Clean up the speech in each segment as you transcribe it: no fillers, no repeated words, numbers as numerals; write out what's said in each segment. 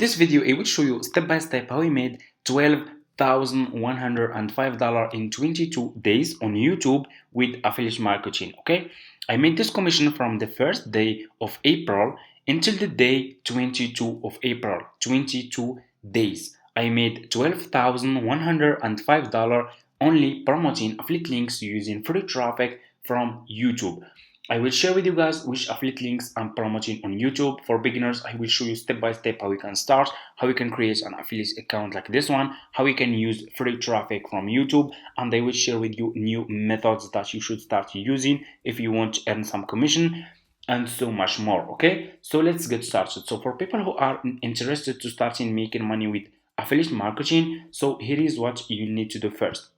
this video, I will show you step by step how I made $12,105 in 22 days on YouTube with affiliate marketing. Okay, I made this commission from the first day of April until the day 22 of April. 22 days. I made $12,105 only promoting affiliate links using free traffic from YouTube. I will share with you guys which affiliate links I'm promoting on YouTube. For beginners, I will show you step by step how you can start, how you can create an affiliate account like this one, how you can use free traffic from YouTube, and I will share with you new methods that you should start using if you want to earn some commission, and so much more. Okay, so let's get started. So for people who are interested to start in making money with affiliate marketing, so here is what you need to do first.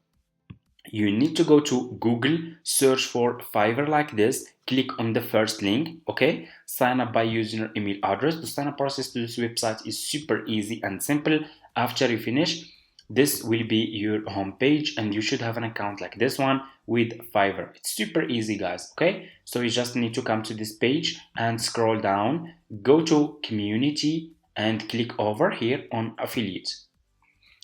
You need to go to Google, search for Fiverr like this, click on the first link, okay? Sign up by using your email address. The sign up process to this website is super easy and simple. After you finish, this will be your home page and you should have an account like this one with Fiverr. It's super easy, guys, okay? So you just need to come to this page and scroll down, go to community and click over here on affiliate.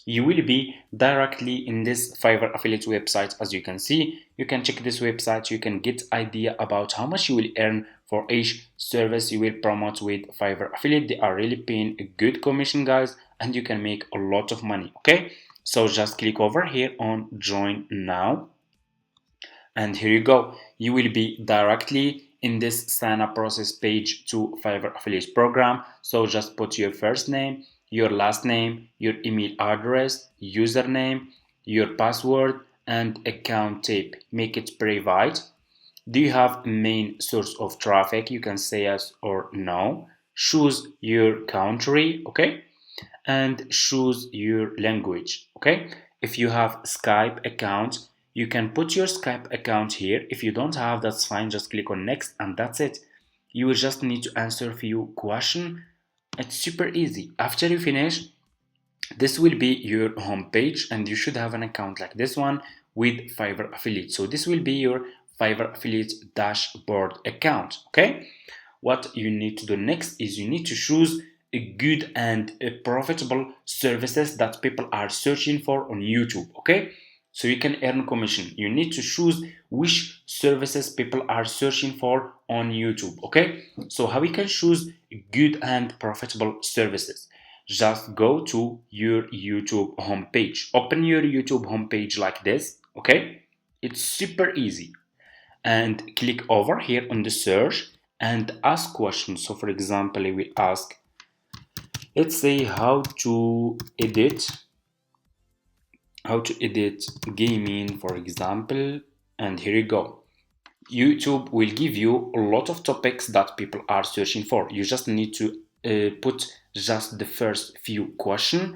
You will be directly in this Fiverr affiliate website. As you can see, you can check this website, you can get idea about how much you will earn for each service you will promote with Fiverr affiliate. They are really paying a good commission, guys, and you can make a lot of money. Okay, so just click over here on join now, and here you go. You will be directly in this sign up process page to Fiverr affiliate program. So just put your first name, your last name, your email address, username, your password, and account type. Make it private. Do you have a main source of traffic? You can say yes or no. Choose your country, okay? And choose your language, okay? If you have Skype account, you can put your Skype account here. If you don't have, that's fine. Just click on next and that's it. You will just need to answer a few questions. It's super easy. After you finish, this will be your home page and you should have an account like this one with Fiverr affiliate. So this will be your Fiverr affiliate dashboard account. Okay, what you need to do next is you need to choose a good and profitable services that people are searching for on YouTube. Okay, so you can earn commission. You need to choose which services people are searching for on YouTube. Okay, so how we can choose good and profitable services? Just go to your YouTube homepage. Open your YouTube homepage like this. Okay, it's super easy, and click over here on the search and ask questions. So for example, I will ask, let's say how to edit gaming, for example, and here you go. YouTube will give you a lot of topics that people are searching for. You just need to put just the first few questions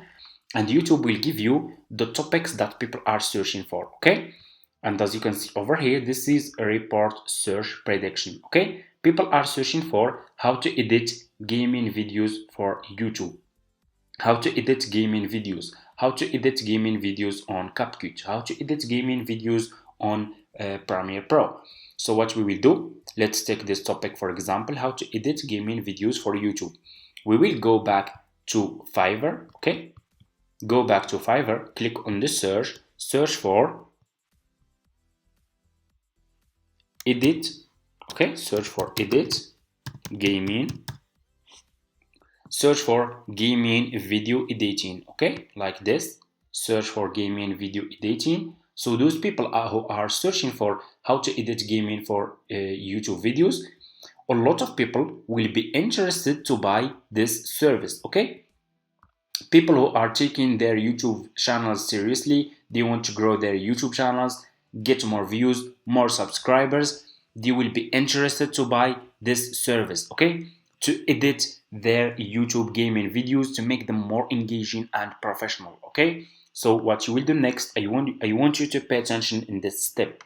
and YouTube will give you the topics that people are searching for. Okay, and as you can see over here, this is a report search prediction. Okay, people are searching for how to edit gaming videos for YouTube, how to edit gaming videos, how to edit gaming videos on CapCut, how to edit gaming videos on Premiere Pro. So what we will do, let's take this topic for example, how to edit gaming videos for YouTube. We will go back to Fiverr, okay? Go back to Fiverr, click on the search for edit, okay? Search for edit gaming. Search for gaming video editing, okay, like this. Search for gaming video editing. So those people who are searching for how to edit gaming for YouTube videos, a lot of people will be interested to buy this service. Okay, people who are taking their YouTube channels seriously, they want to grow their YouTube channels, get more views, more subscribers, they will be interested to buy this service, okay, to edit their YouTube gaming videos to make them more engaging and professional. Okay, so what you will do next, I want you to pay attention in this step.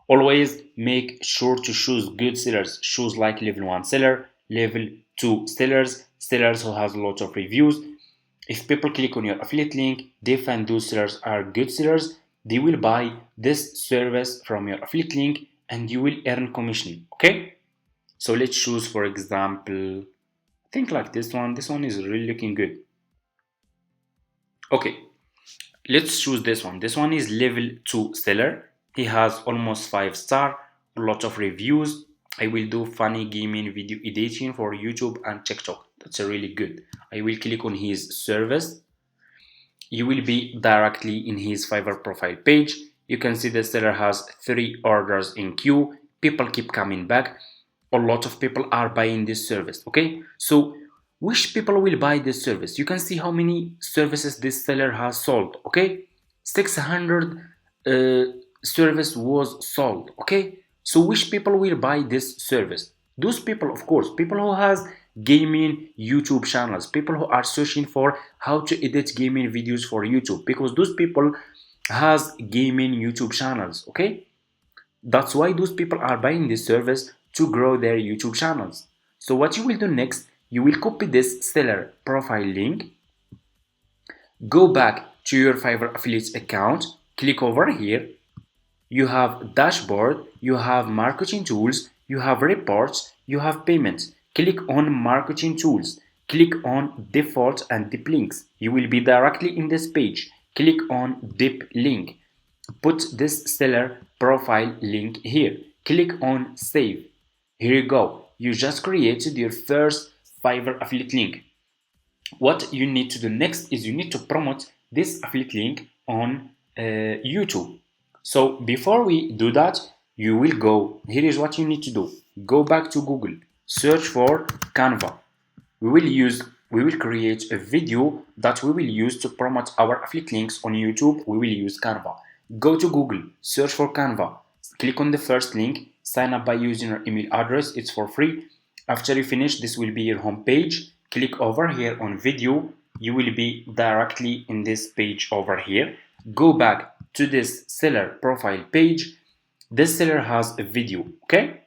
Always make sure to choose good sellers. Choose like level 1 seller, level 2 sellers who has a lot of reviews. If people click on your affiliate link, they find those sellers are good sellers, they will buy this service from your affiliate link and you will earn commission. Okay, so let's choose for example think like this one is really looking good. Okay, let's choose this one. This one is level 2 seller. He has almost 5 star, a lot of reviews. I will do funny gaming video editing for YouTube and TikTok. That's a really good. I will click on his service. You will be directly in his Fiverr profile page. You can see the seller has 3 orders in queue. People keep coming back. A lot of people are buying this service. Okay, so which people will buy this service? You can see how many services this seller has sold. Okay, 600 service was sold. Okay, so which people will buy this service? Those people, of course, people who has gaming YouTube channels, people who are searching for how to edit gaming videos for YouTube, because those people has gaming YouTube channels. Okay, that's why those people are buying this service to grow their YouTube channels. So what you will do next, you will copy this seller profile link, go back to your Fiverr affiliates account, click over here. You have dashboard, you have marketing tools, you have reports, you have payments. Click on marketing tools, click on default and deep links. You will be directly in this page. Click on deep link. Put this seller profile link here. Click on save. Here you go. You just created your first Fiverr affiliate link. What you need to do next is you need to promote this affiliate link on YouTube. So before we do that, you will go, here is what you need to do. Go back to Google, search for Canva. We will create a video that we will use to promote our affiliate links on YouTube. We will use Canva. Go to Google, search for Canva, click on the first link, sign up by using your email address. It's for free. After you finish, this will be your home page. Click over here on video. You will be directly in this page over here. Go back to this seller profile page. This seller has a video. Okay,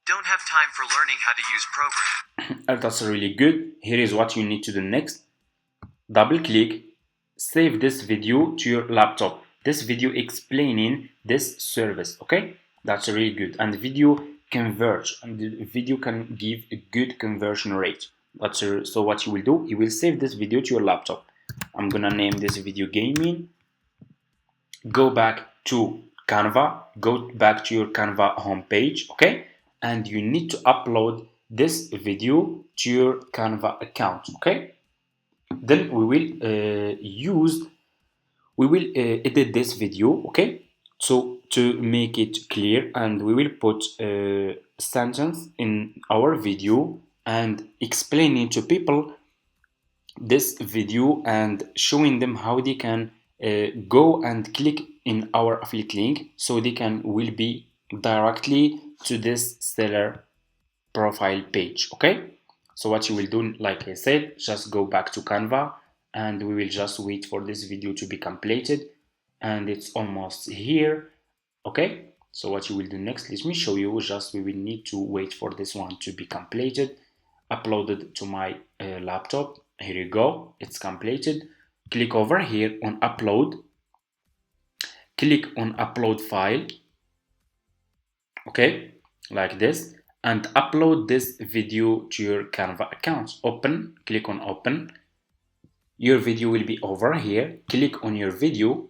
don't have time for learning how to use program. that's really good. Here is what you need to do next. Double click, save this video to your laptop. This video explaining this service. Okay, that's really good. And the video converge, and the video can give a good conversion rate. So what you will do, you will save this video to your laptop. I'm gonna name this video gaming. Go back to Canva, go back to your Canva homepage, okay? And you need to upload this video to your Canva account, okay? Then we will edit this video, okay? So to make it clear, and we will put a sentence in our video and explaining to people this video and showing them how they can go and click in our affiliate link, so they will be directly to this seller profile page. Okay, so what you will do, like I said, just go back to Canva and we will just wait for this video to be completed, and it's almost here. Okay, so what you will do next, let me show you. We will need to wait for this one to be completed, uploaded to my laptop. Here you go, it's completed. Click over here on upload, click on upload file, okay, like this, and upload this video to your Canva account. Open, click on open. Your video will be over here. Click on your video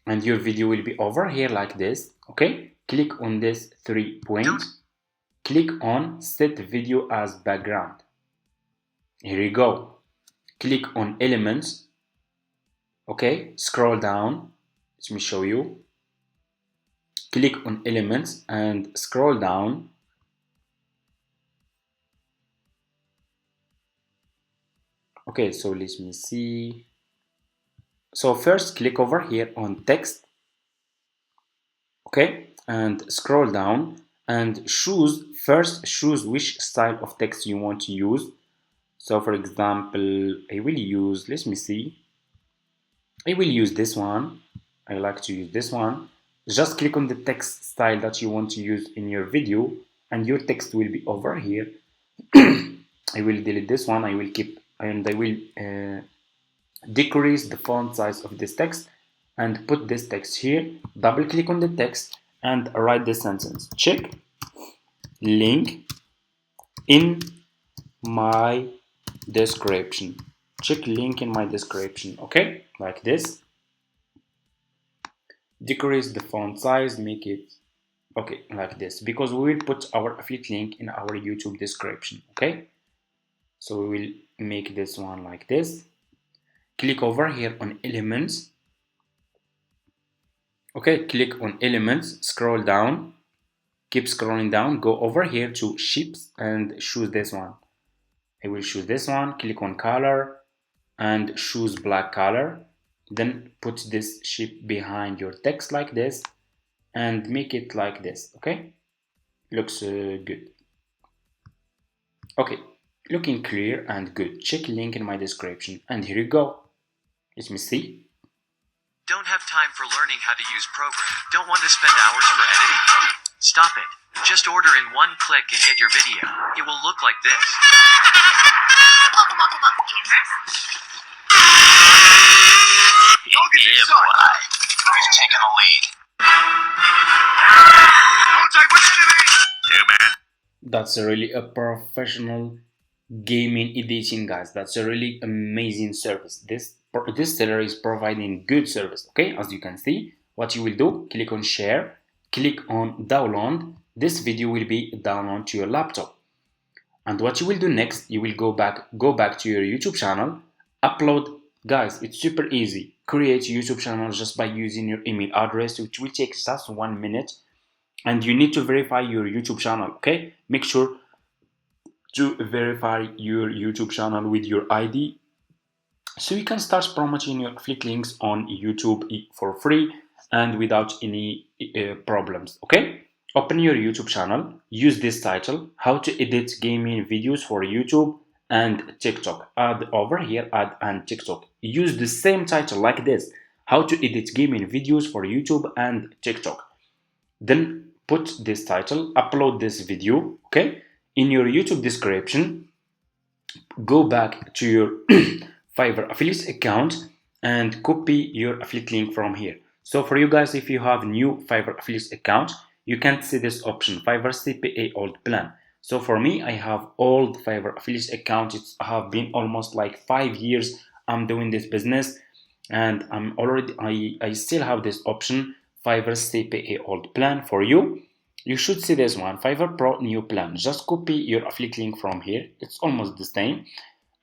and your video will be over here like this. Okay, click on this 3 points, click on set video as background. Here you go. Click on elements. Okay, scroll down. Let me show you. Click on elements and scroll down. Okay, so let me see. So first click over here on text. Okay, and scroll down and choose which style of text you want to use. So for example, I will use, let me see, I will use this one. I like to use this one. Just click on the text style that you want to use in your video and your text will be over here. I will delete this one. I will keep, and I will decrease the font size of this text and put this text here. Double click on the text and write this sentence. Check link in my description. Check link in my description. Okay, like this. Decrease the font size, make it okay like this, because we will put our affiliate link in our YouTube description. Okay, so we will make this one like this. Click over here on elements. Okay, click on elements, scroll down, keep scrolling down, go over here to shapes and choose this one. I will choose this one, click on color and choose black color. Then put this shape behind your text like this and make it like this. Okay, looks good. Okay, looking clear and good. Check link in my description, and here you go. Let me see. Don't have time for learning how to use program. Don't want to spend hours for editing? Stop it. Just order in one click and get your video. It will look like this. Welcome, gamers. Yeah, boy. Who's taking the lead? Too bad. That's really a professional gaming editing, guys. That's a really amazing service. This seller is providing good service. Okay, as you can see, what you will do, click on share, click on download. This video will be downloaded to your laptop, and what you will do next, you will go back to your YouTube channel, upload. Guys, it's super easy. Create a YouTube channel just by using your email address, which will take just 1 minute, and you need to verify your YouTube channel. Okay, make sure to verify your YouTube channel with your ID, so you can start promoting your affiliate links on YouTube for free and without any problems. Okay, open your YouTube channel, use this title, how to edit gaming videos for YouTube and TikTok. Add over here, add and TikTok. Use the same title like this, how to edit gaming videos for YouTube and TikTok. Then put this title, upload this video. Okay, in your YouTube description, go back to your Fiverr affiliate account and copy your affiliate link from here. So for you guys, if you have new Fiverr affiliate account, you can see this option, Fiverr CPA old plan. So for me, I have old Fiverr affiliate account. It's have been almost like 5 years I'm doing this business, and I still have this option, Fiverr CPA old plan. For you, you should see this one, Fiverr Pro new plan. Just copy your affiliate link from here. It's almost the same,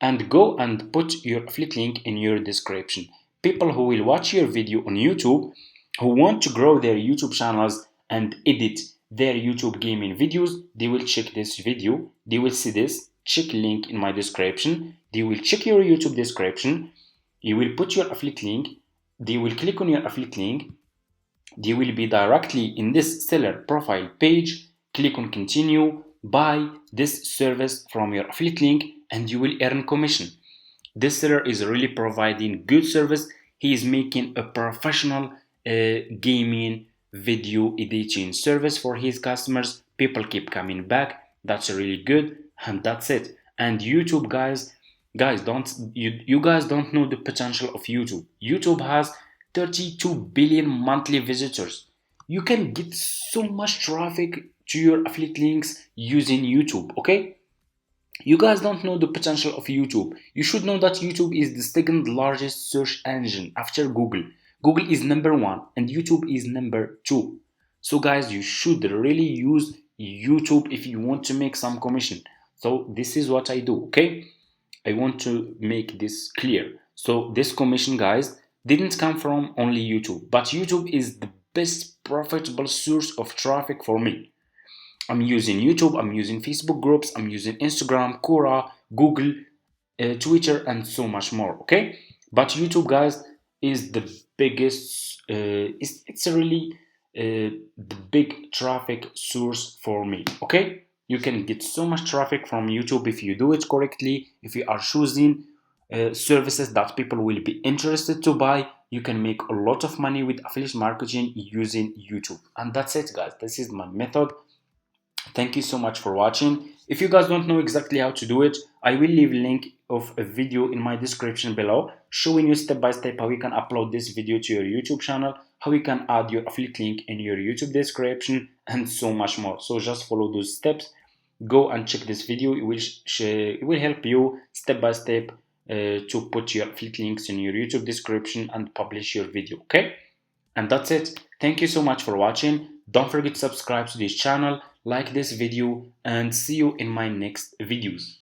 and go and put your affiliate link in your description. People who will watch your video on YouTube, who want to grow their YouTube channels and edit their YouTube gaming videos, they will check this video, they will see this, check link in my description, they will check your YouTube description, you will put your affiliate link, they will click on your affiliate link, they will be directly in this seller profile page, click on continue, buy this service from your affiliate link, and you will earn commission. This seller is really providing good service. He is making a professional gaming video editing service for his customers. People keep coming back. That's really good, and that's it. And YouTube, guys, you guys don't know the potential of YouTube. YouTube has 32 billion monthly visitors. You can get so much traffic to your affiliate links using YouTube. Okay, you guys don't know the potential of YouTube. You should know that YouTube is the second largest search engine after Google. Google is number 1 and YouTube is number 2. So guys, you should really use YouTube if you want to make some commission. So this is what I do, okay? I want to make this clear. So this commission, guys, didn't come from only YouTube, but YouTube is the best profitable source of traffic for me. I'm using YouTube, I'm using Facebook groups, I'm using Instagram, Quora, Google, Twitter, and so much more. Okay, but YouTube, guys, is the biggest. It's really the big traffic source for me. Okay, you can get so much traffic from YouTube if you do it correctly. If you are choosing services that people will be interested to buy, you can make a lot of money with affiliate marketing using YouTube. And that's it, guys. This is my method. Thank you so much for watching. If you guys don't know exactly how to do it, I will leave a link of a video in my description below showing you step by step how you can upload this video to your YouTube channel, how you can add your affiliate link in your YouTube description, and so much more. So just follow those steps go and check this video. It will help you step by step to put your affiliate links in your YouTube description and publish your video. Okay, and that's it. Thank you so much for watching. Don't forget to subscribe to this channel, like this video, and see you in my next videos.